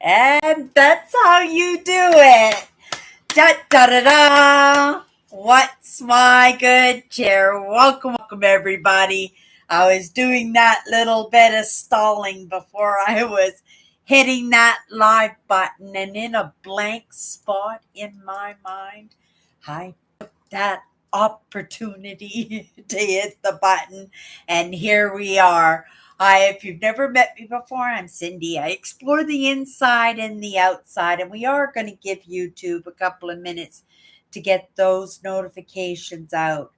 And that's how you do it. Da da da da. What's my good cheer? Welcome everybody. I was doing that little bit of stalling before I was hitting that live button, and in a blank spot in my mind, I took that opportunity to hit the button, and here we are. If you've never met me before, I'm Cindy. I explore the inside and the outside, and we are going to give YouTube a couple of minutes to get those notifications out.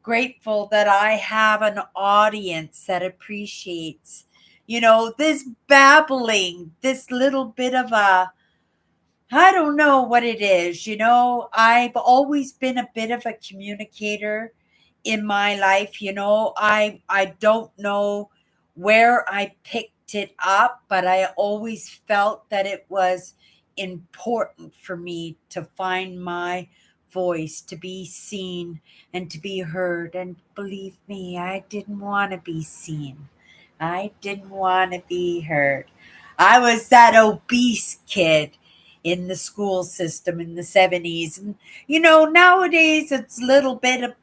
Grateful that I have an audience that appreciates, this babbling, this little bit of I don't know what it is. I've always been a bit of a communicator in my life. I don't know where I picked it up, but I always felt that it was important for me to find my voice, to be seen and to be heard. And believe me, I didn't want to be seen. I didn't want to be heard. I was that obese kid in the school system in the 70s. And, nowadays it's a little bit of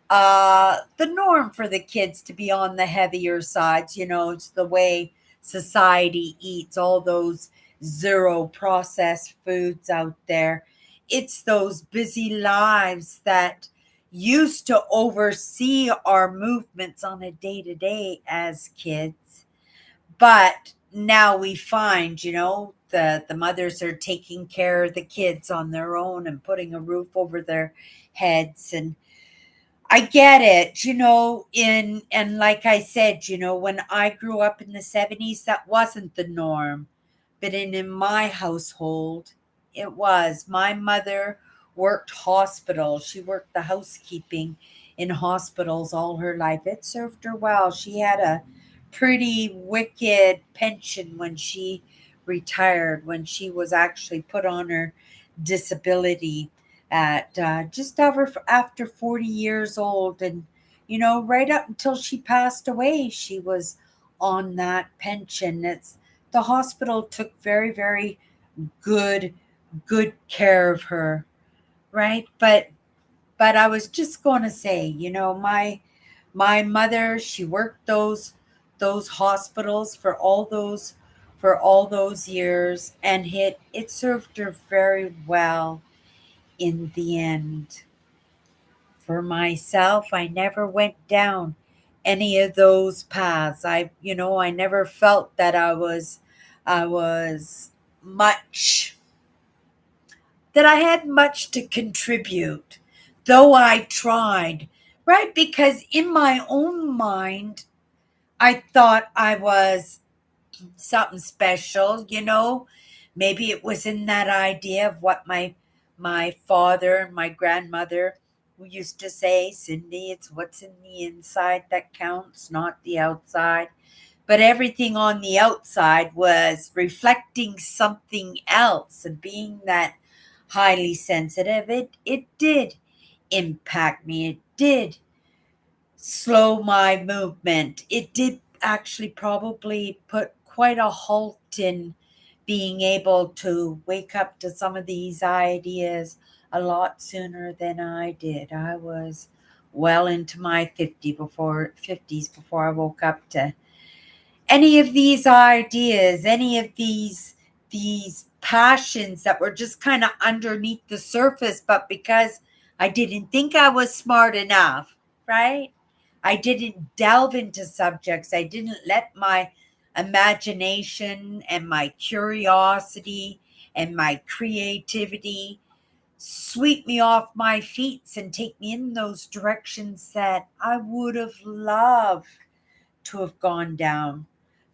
the norm for the kids to be on the heavier sides. It's the way society eats, all those zero processed foods out there. It's those busy lives that used to oversee our movements on a day to day as kids, but now we find, the mothers are taking care of the kids on their own and putting a roof over their heads. And I get it, and like I said, when I grew up in the 70s, that wasn't the norm. But in my household, it was. My mother worked hospitals. She worked the housekeeping in hospitals all her life. It served her well. She had a pretty wicked pension when she retired, when she was actually put on her disability at just after 40 years old. And, right up until she passed away, she was on that pension. The hospital took very, very good, good care of her, right? But I was just going to say, my mother, she worked those hospitals for all those years, and it served her very well in the end. For myself, I never went down any of those paths. I never felt that I was much that I had much to contribute, though I tried, right? Because in my own mind, I thought I was something special. Maybe it was in that idea of what my father and my grandmother who used to say, Cindy, it's what's in the inside that counts, not the outside. But everything on the outside was reflecting something else. And being that highly sensitive, it did impact me. It did slow my movement. It did actually probably put quite a halt in being able to wake up to some of these ideas a lot sooner than I did. I was well into my 50s before I woke up to any of these ideas, any of these passions that were just kind of underneath the surface. But because I didn't think I was smart enough, right? I didn't delve into subjects. I didn't let my imagination and my curiosity and my creativity sweep me off my feet and take me in those directions that I would have loved to have gone down.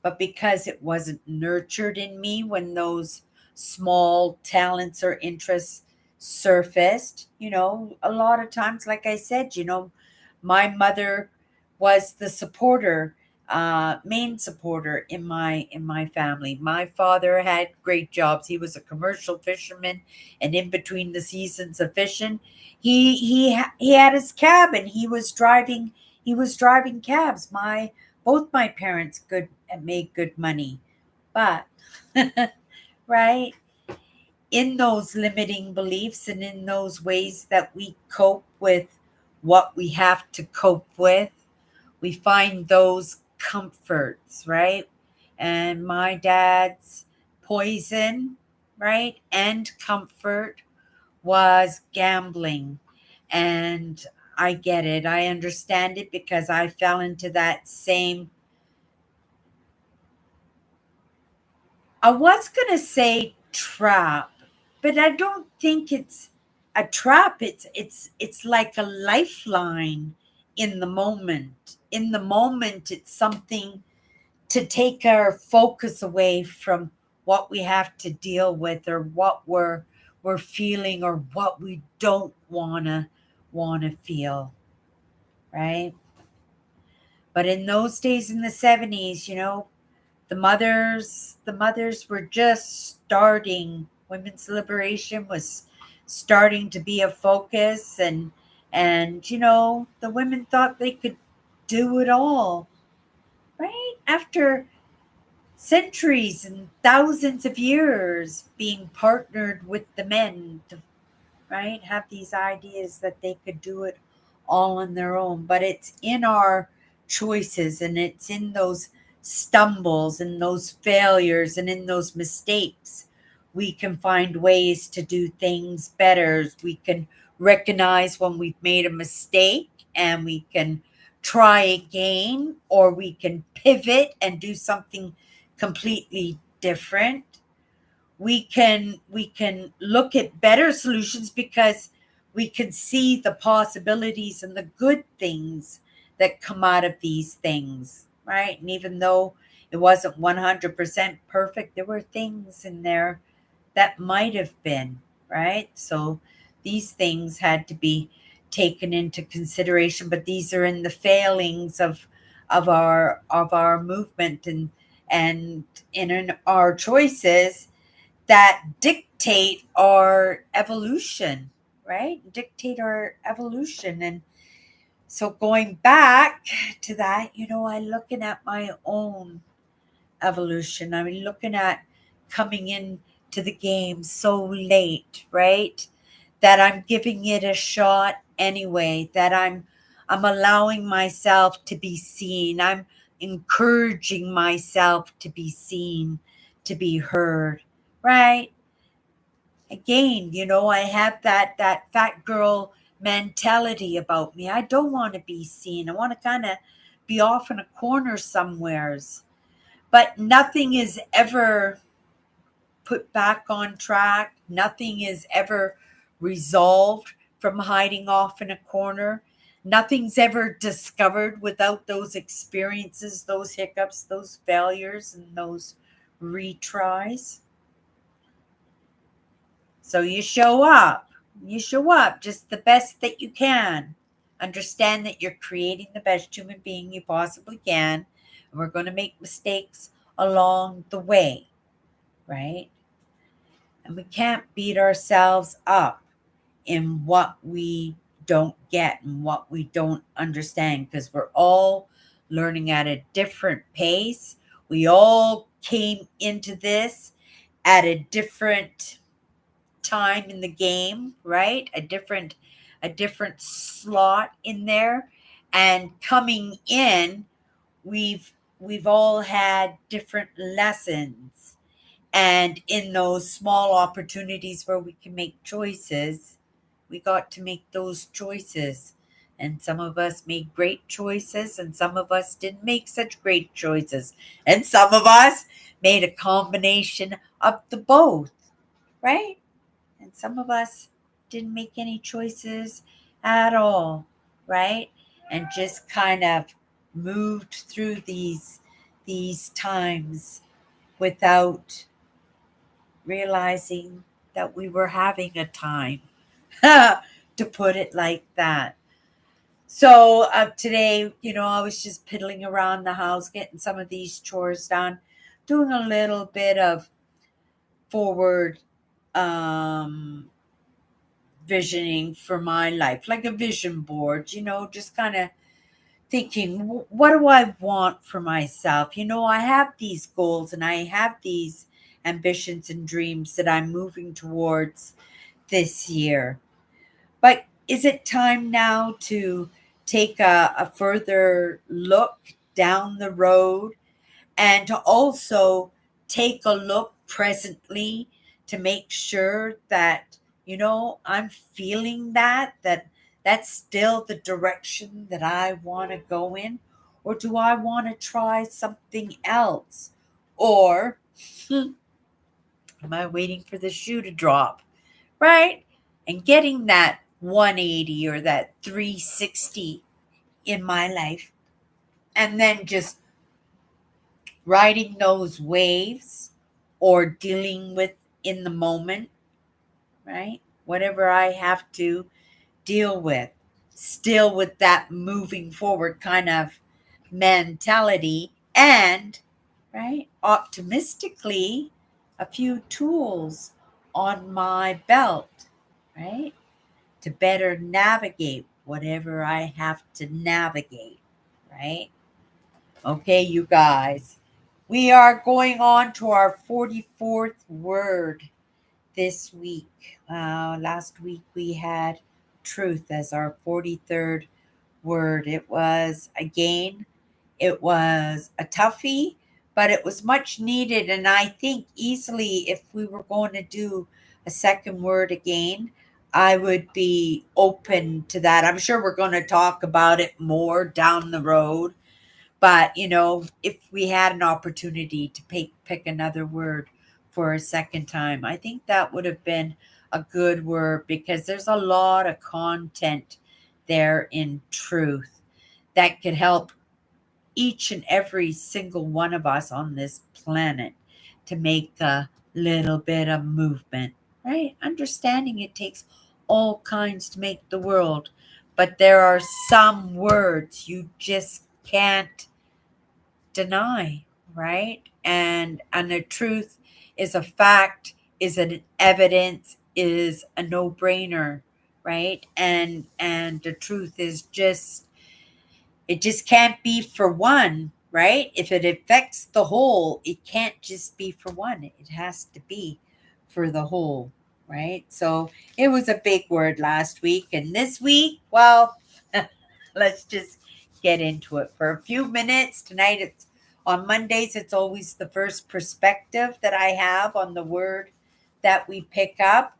But because it wasn't nurtured in me when those small talents or interests surfaced, a lot of times, like I said, my mother was the supporter, main supporter in my family. My father had great jobs. He was a commercial fisherman, and in between the seasons of fishing, he had his cabin. He was driving cabs. My Both my parents made good money, but right? In those limiting beliefs and in those ways that we cope with what we have to cope with, we find those comforts, right? And my dad's poison, right, and comfort was gambling. And I get it. I understand it because I fell into that same. I was going to say trap, but I don't think it's a trap. It's like a lifeline in the moment. In the moment, it's something to take our focus away from what we have to deal with or what we're feeling or what we don't wanna feel, right? But in those days in the 70s, the mothers were just starting. Women's liberation was starting to be a focus, and the women thought they could do it all, right? After centuries and thousands of years being partnered with the men to, right, have these ideas that they could do it all on their own. But it's in our choices and it's in those stumbles and those failures and in those mistakes we can find ways to do things better. We can recognize when we've made a mistake and we can try again, or we can pivot and do something completely different. We can look at better solutions because we can see the possibilities and the good things that come out of these things, right? And even though it wasn't 100% perfect, there were things in there that might have been, right? So these things had to be taken into consideration, but these are in the failings of our movement, and in our choices that dictate our evolution, right? Dictate our evolution. And so going back to that, I'm looking at my own evolution. I'm looking at coming in to the game so late, right? That I'm giving it a shot anyway, that I'm allowing myself to be seen. I'm encouraging myself to be seen, to be heard, right? Again, I have that fat girl mentality about me. I don't want to be seen. I want to kind of be off in a corner somewheres. But nothing is ever put back on track. Nothing is ever resolved from hiding off in a corner. Nothing's ever discovered without those experiences, those hiccups, those failures, and those retries. So you show up. You show up just the best that you can. Understand that you're creating the best human being you possibly can. And we're going to make mistakes along the way, right? And we can't beat ourselves up in what we don't get and what we don't understand because we're all learning at a different pace. We all came into this at a different time in the game, right? A different slot in there. And coming in, we've all had different lessons. And in those small opportunities where we can make choices, we got to make those choices. And some of us made great choices, and some of us didn't make such great choices. And some of us made a combination of the both, right? And some of us didn't make any choices at all, right? And just kind of moved through these times without realizing that we were having a time, to put it like that. So today, I was just piddling around the house, getting some of these chores done, doing a little bit of forward um, visioning for my life, like a vision board, just kind of thinking, what do I want for myself? I have these goals and I have these ambitions and dreams that I'm moving towards this year. But is it time now to take a further look down the road and to also take a look presently to make sure that, I'm feeling that that's still the direction that I want to go in? Or do I want to try something else? Or am I waiting for the shoe to drop? Right? And getting that 180 or that 360 in my life, and then just riding those waves or dealing with in the moment, right? Whatever I have to deal with, still with that moving forward kind of mentality, and, right, optimistically, a few tools on my belt, right, to better navigate whatever I have to navigate, right? Okay, you guys, we are going on to our 44th word this week. Last week we had truth as our 43rd word. It was a toughie, but it was much needed. And I think easily, if we were going to do a second word again, I would be open to that. I'm sure we're going to talk about it more down the road. But, if we had an opportunity to pick another word for a second time, I think that would have been a good word, because there's a lot of content there in truth that could help each and every single one of us on this planet to make a little bit of movement, right? Understanding it takes all kinds to make the world, but there are some words you just can't deny, right? And the truth is a fact, is an evidence, is a no-brainer, right? And the truth is just, it just can't be for one, right? If it affects the whole, it can't just be for one. It has to be for the whole, right? So it was a big word last week. And this week, well, let's just get into it for a few minutes. Tonight, it's on Mondays, it's always the first perspective that I have on the word that we pick up.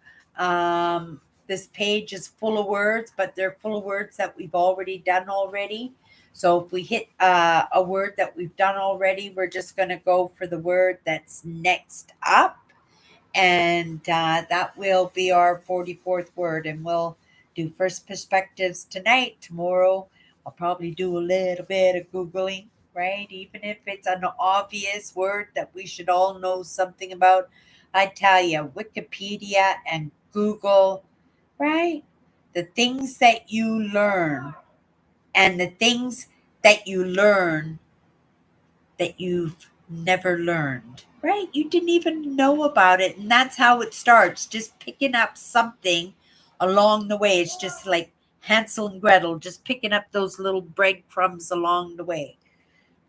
This page is full of words, but they're full of words that we've already done already. So if we hit a word that we've done already, we're just going to go for the word that's next up. And that will be our 44th word. And we'll do first perspectives tonight. Tomorrow, I'll probably do a little bit of Googling, right? Even if it's an obvious word that we should all know something about. I tell you, Wikipedia and Google, right? The things that you learn, and the things that you learn that you've never learned, right? You didn't even know about it. And that's how it starts, just picking up something along the way. It's just like Hansel and Gretel, just picking up those little breadcrumbs along the way.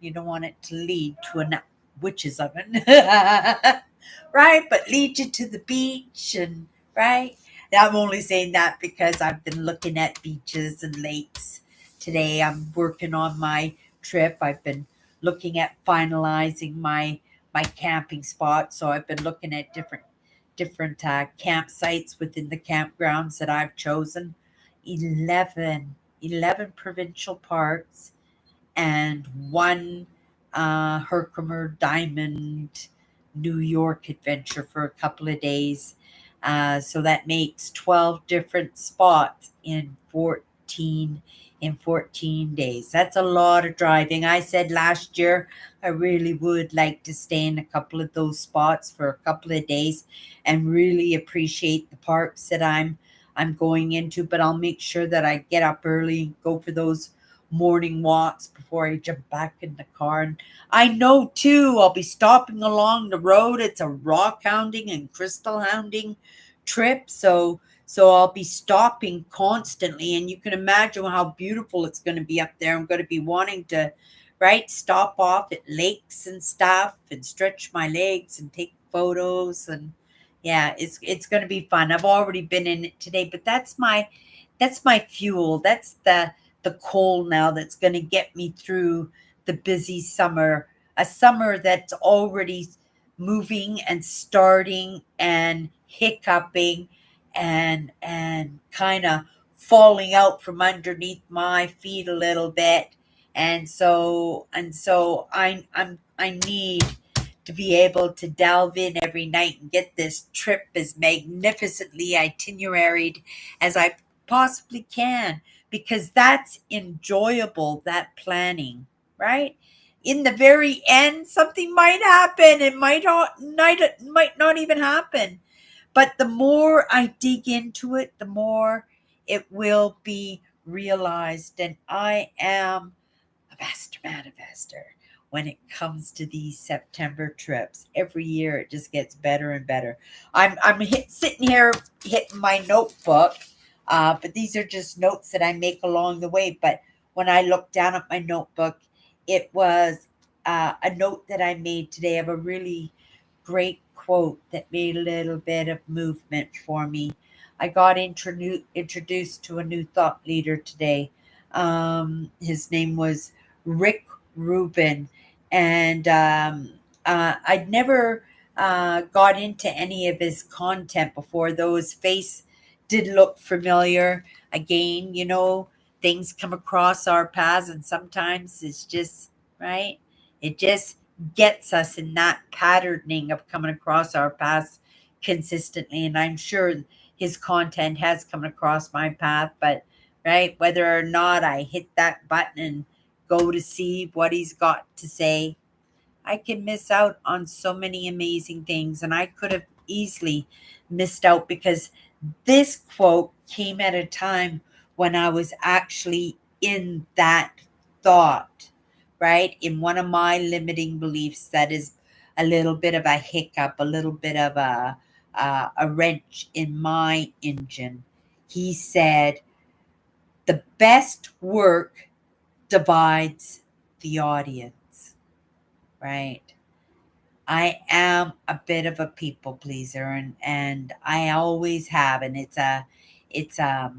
You don't want it to lead to a witch's oven, right? But lead you to the beach, and right. I'm only saying that because I've been looking at beaches and lakes today. I'm working on my trip. I've been looking at finalizing my camping spot. So I've been looking at different campsites within the campgrounds that I've chosen. 11 provincial parks and one Herkimer Diamond New York adventure for a couple of days. So that makes 12 different spots in 14 days. That's a lot of driving. I said last year I really would like to stay in a couple of those spots for a couple of days and really appreciate the parks that I'm going into, but I'll make sure that I get up early and go for those morning walks before I jump back in the car. And I know too, I'll be stopping along the road. It's a rock hounding and crystal hounding trip. So I'll be stopping constantly, and you can imagine how beautiful it's going to be up there. I'm going to be wanting to right? Stop off at lakes and stuff and stretch my legs and take photos. And yeah, it's going to be fun. I've already been in it today, but that's my fuel. That's the coal now that's going to get me through the busy summer, a summer that's already moving and starting and hiccuping and kind of falling out from underneath my feet a little bit. And so I need to be able to delve in every night and get this trip as magnificently itineraried as I possibly can, because that's enjoyable, that planning, right? In the very end, something might happen. It might not even happen. But the more I dig into it, the more it will be realized. And I am a master manifester when it comes to these September trips. Every year it just gets better and better. I'm sitting here hitting my notebook, but these are just notes that I make along the way. But when I look down at my notebook, it was a note that I made today of a really great quote that made a little bit of movement for me. I got introduced to a new thought leader today. His name was Rick Rubin, and I'd never got into any of his content before. Though his face did look familiar. Again, things come across our paths, and sometimes it's just right. It just gets us in that patterning of coming across our paths consistently. And I'm sure his content has come across my path, but right, whether or not I hit that button and go to see what he's got to say, I can miss out on so many amazing things. And I could have easily missed out, because this quote came at a time when I was actually in that thought, right? In one of my limiting beliefs that is a little bit of a hiccup, a little bit of a wrench in my engine. He said, the best work divides the audience, right? I am a bit of a people pleaser, and I always have, and it's a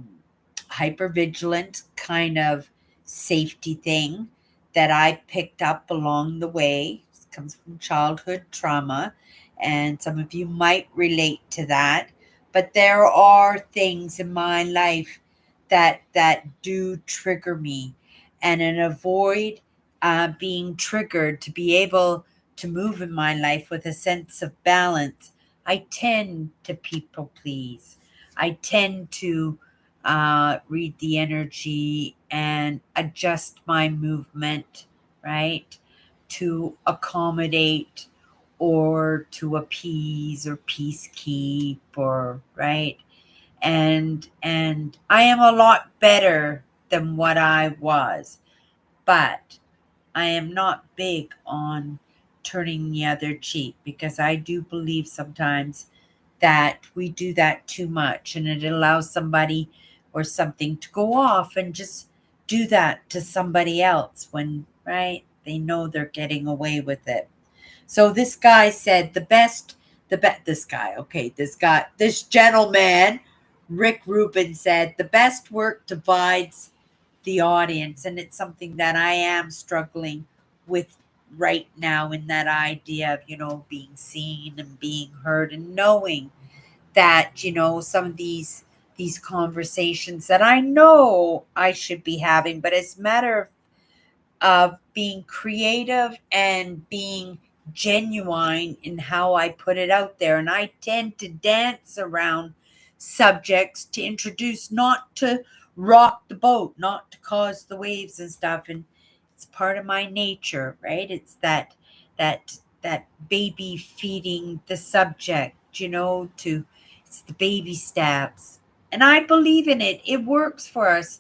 hyper vigilant kind of safety thing that I picked up along the way. It comes from childhood trauma, and some of you might relate to that. But there are things in my life that do trigger me, and an avoid being triggered to be able to move in my life with a sense of balance. I tend to people please. I tend to read the energy and adjust my movement, right, to accommodate or to appease or peace keep, or right. And I am a lot better than what I was, but I am not big on turning the other cheek, because I do believe sometimes that we do that too much, and it allows somebody or something to go off and just do that to somebody else when, right, they know they're getting away with it. So this guy said this gentleman, Rick Rubin, said the best work divides the audience. And it's something that I am struggling with right now, in that idea of, being seen and being heard, and knowing that, some of these conversations that I know I should be having, but it's a matter of being creative and being genuine in how I put it out there. And I tend to dance around subjects to introduce, not to rock the boat, not to cause the waves and stuff. And it's part of my nature, right? It's that baby feeding the subject, to it's the baby steps. And I believe in it. It works for us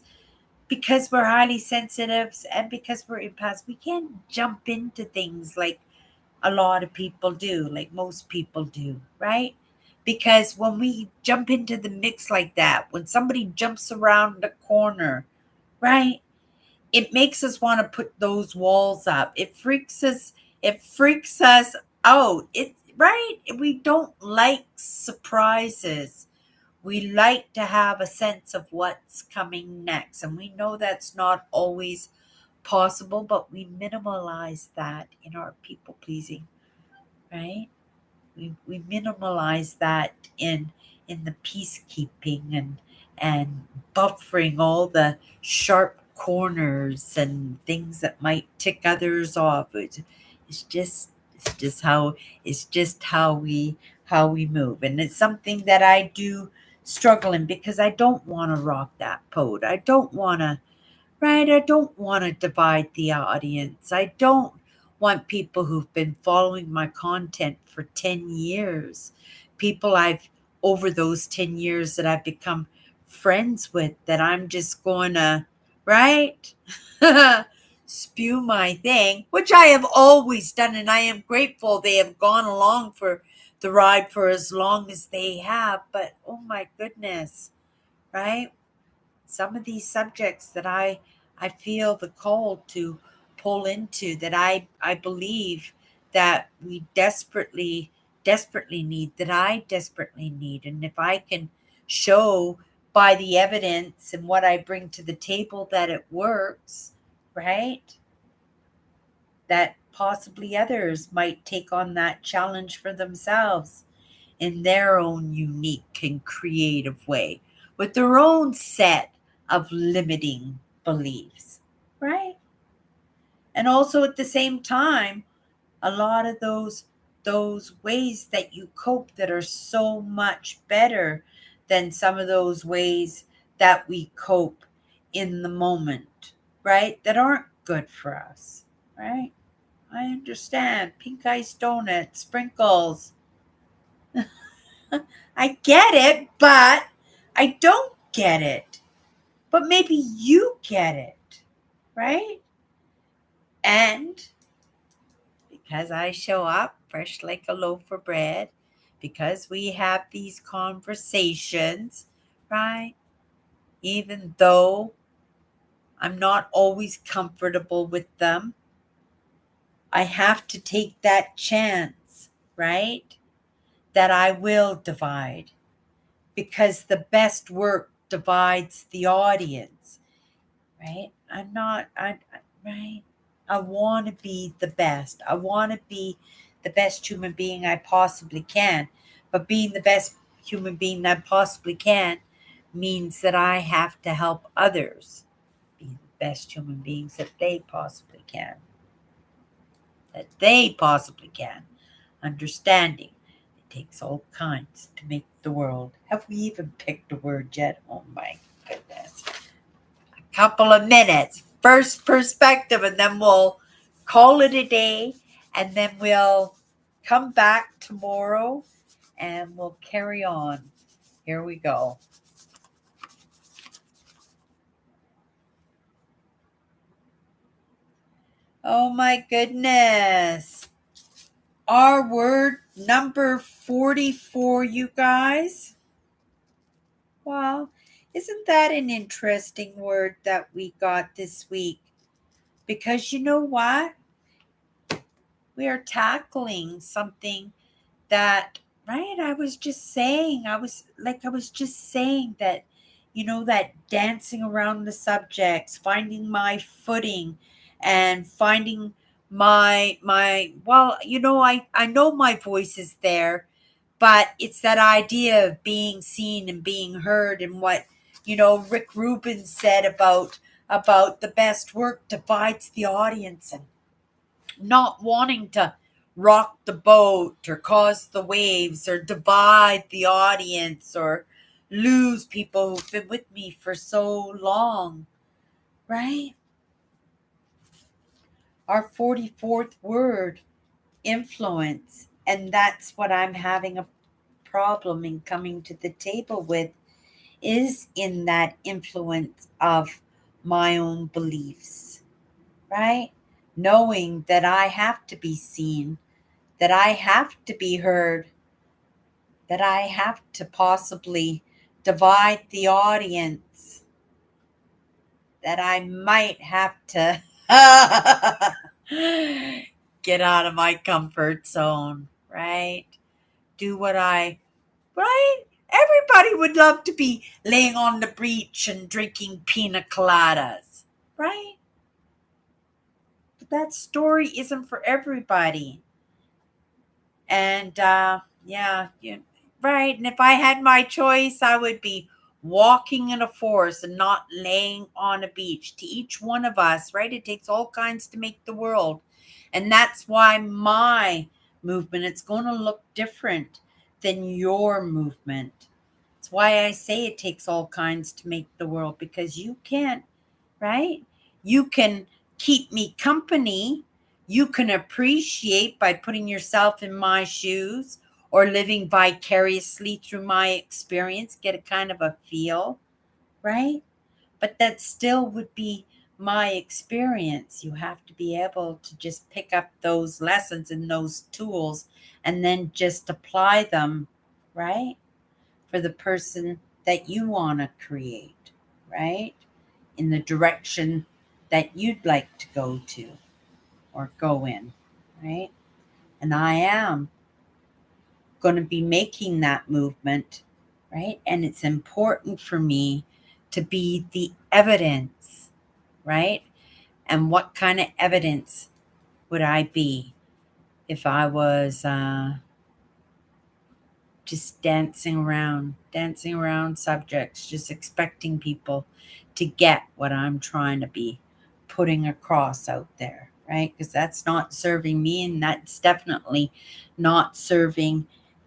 because we're highly sensitive and because we're empaths. We can't jump into things like a lot of people do, like most people do, right? Because when we jump into the mix like that, when somebody jumps around the corner, right, it makes us want to put those walls up. It freaks us out. It right? We don't like surprises. We like to have a sense of what's coming next. And we know that's not always possible, but we minimalize that in our people pleasing, right? We minimalize that in the peacekeeping and buffering all the sharp corners and things that might tick others off. It's just it's just how we move, and it's something that I do struggle in because I don't want to rock that boat. I don't want to. Right, I don't want to divide the audience. I don't want people who've been following my content for 10 years, people I've over those 10 years that I've become friends with, that I'm just going to, right? Spew my thing, which I have always done, and I am grateful they have gone along for the ride for as long as they have. But oh my goodness, right? Some of these subjects that I feel the call to pull into, that I believe that we desperately need, that I desperately need. And if I can show by the evidence and what I bring to the table that it works, right? That possibly others might take on that challenge for themselves in their own unique and creative way with their own set of limiting beliefs, right? And also at the same time, a lot of those ways that you cope that are so much better than some of those ways that we cope in the moment, right? That aren't good for us, right? I understand. Pink ice donuts, sprinkles, I get it, but I don't get it. But maybe you get it, right? And because I show up fresh like a loaf of bread, because we have these conversations, right? Even though I'm not always comfortable with them, I have to take that chance, right? That I will divide, because the best work divides the audience, right? Right? I want to be the best. I want to be the best human being I possibly can. But being the best human being I possibly can means that I have to help others be the best human beings that they possibly can. That they possibly can. Understanding. It takes all kinds to make the world. Have we even picked a word yet? Oh my goodness. Couple of minutes. First perspective, and then we'll call it a day, and then we'll come back tomorrow and we'll carry on. Here we go. Oh my goodness. Our word number 44, you guys. Wow. Isn't that an interesting word that we got this week? Because you know what? We are tackling something that, right, I was just saying that, that dancing around the subjects, finding my footing, and finding my well, I know my voice is there, but it's that idea of being seen and being heard, and what Rick Rubin said about the best work divides the audience, and not wanting to rock the boat or cause the waves or divide the audience or lose people who've been with me for so long, right? Our 44th word, influence. And that's what I'm having a problem in coming to the table with, is in that influence of my own beliefs, right? Knowing that I have to be seen, that I have to be heard, that I have to possibly divide the audience, that I might have to get out of my comfort zone, right? Do what right? Everybody would love to be laying on the beach and drinking pina coladas, right? But that story isn't for everybody. And yeah, right. And if I had my choice, I would be walking in a forest and not laying on a beach. To each one of us, right? It takes all kinds to make the world. And that's why my movement, it's going to look different than your movement. It's why I say it takes all kinds to make the world, because you can't, right? You can keep me company. You can appreciate by putting yourself in my shoes or living vicariously through my experience, get a kind of a feel, right? But that still would be my experience. You have to be able to just pick up those lessons and those tools and then just apply them, right? For the person that you want to create, right? In the direction that you'd like to go to or go in, right? And I am going to be making that movement, right? And it's important for me to be the evidence, right? And what kind of evidence would I be if I was just dancing around subjects, just expecting people to get what I'm trying to be putting across out there, right? Because that's not serving me, and that's definitely not serving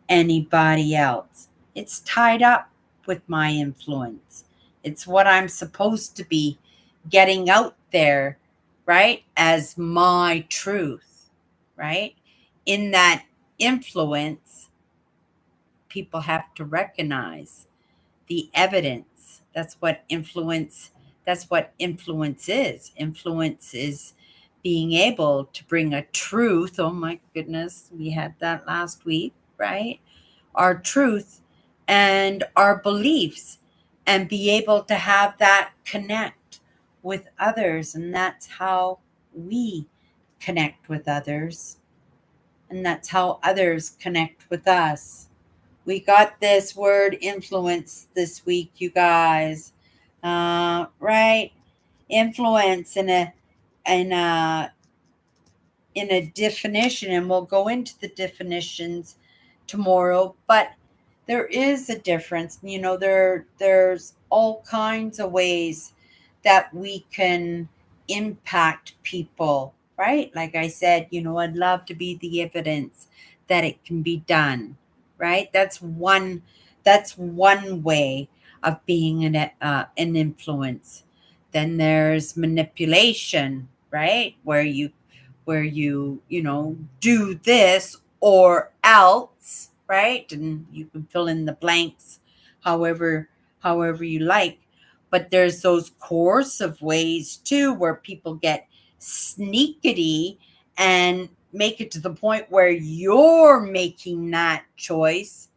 anybody else. It's tied up with my influence. It's what I'm supposed to be getting out there, right? As my truth, right? In that influence, people have to recognize the evidence. That's what influence is. Influence is being able to bring a truth. Oh my goodness, we had that last week, right? Our truth and our beliefs, and be able to have that connect with others. And that's how we connect with others, and that's how others connect with us. We got this word influence this week, you guys. Right? Influence in a in a definition, and we'll go into the definitions tomorrow. But there is a difference. There's all kinds of ways that we can impact people, right? Like I said, I'd love to be the evidence that it can be done, right? That's one way of being an influence. Then there's manipulation, right? Where you do this or else, right? And you can fill in the blanks however you like. But there's those coercive ways too, where people get sneakity and make it to the point where you're making that choice,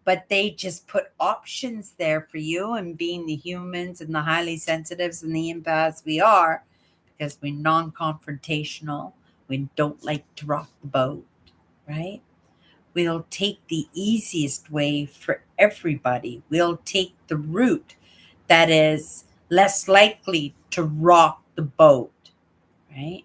but they just put options there for you. And being the humans and the highly sensitives and the empaths we are, because we're non-confrontational, we don't like to rock the boat, right? We'll take the easiest way for everybody. We'll take the route that is less likely to rock the boat, right?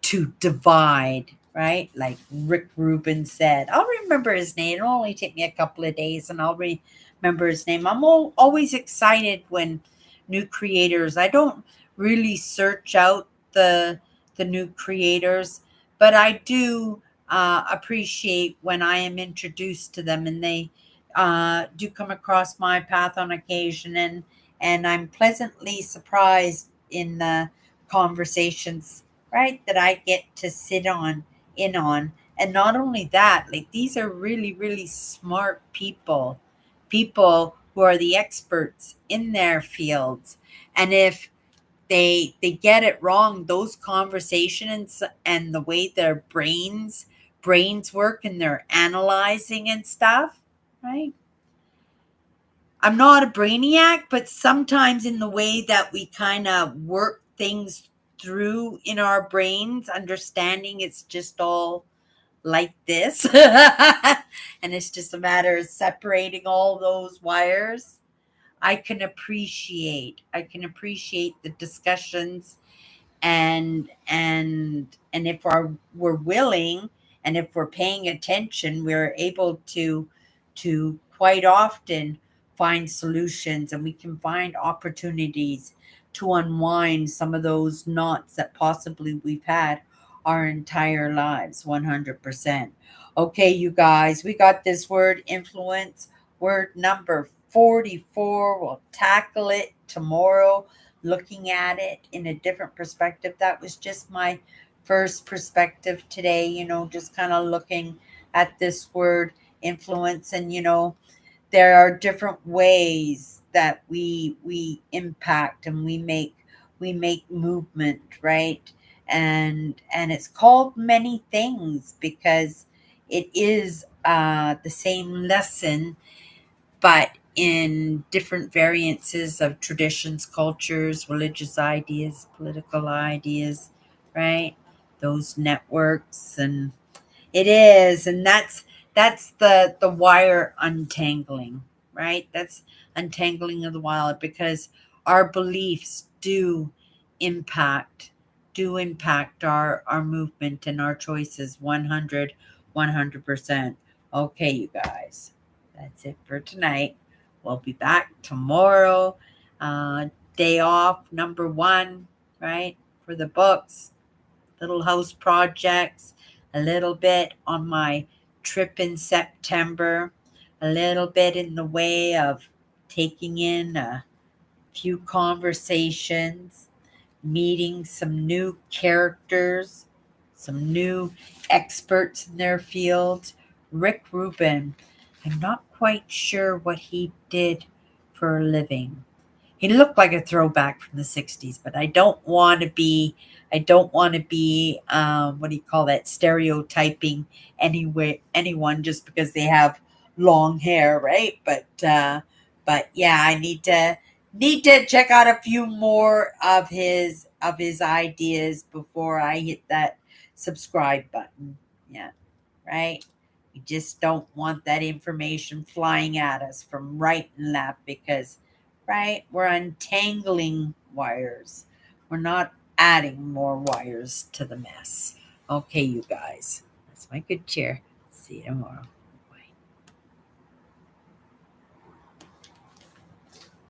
To divide, right? Like Rick Rubin said. I'll remember his name. It'll only take me a couple of days and I'll remember his name. I'm always excited when new creators, I don't really search out the new creators, but I do appreciate when I am introduced to them, and they do come across my path on occasion, and I'm pleasantly surprised in the conversations, right, that I get to sit in on. And not only that, like, these are really, really smart people who are the experts in their fields. And if they get it wrong, those conversations and the way their brains work and they're analyzing and stuff, right? I'm not a brainiac, but sometimes in the way that we kind of work things through in our brains, understanding it's just all like this. And it's just a matter of separating all those wires. I can appreciate the discussions, and if we're willing, and if we're paying attention, we're able to quite often find solutions, and we can find opportunities to unwind some of those knots that possibly we've had our entire lives. 100%. Okay, you guys, we got this word influence, word number 44. We'll tackle it tomorrow, looking at it in a different perspective. That was just my first perspective today, just kind of looking at this word influence. And there are different ways that we impact, and we make movement, right? And it's called many things because it is the same lesson, but in different variances of traditions, cultures, religious ideas, political ideas, right? Those networks, and it is, and that's the wire untangling, right? That's untangling of the wire, because our beliefs impact our movement and our choices. 100%. Okay, you guys, that's it for tonight. We'll be back tomorrow. Day off number one, right? For the books, little house projects, a little bit on my trip in September, a little bit in the way of taking in a few conversations, meeting some new characters, some new experts in their field. Rick Rubin, I'm not quite sure what he did for a living. He looked like a throwback from the 60s, but I don't want to be what do you call that, stereotyping anyone just because they have long hair, right? But yeah, I need to check out a few more of his ideas before I hit that subscribe button. Yeah, right? We just don't want that information flying at us from right and left, because, right, we're untangling wires. We're not adding more wires to the mess. Okay, you guys, that's my good cheer. See you tomorrow.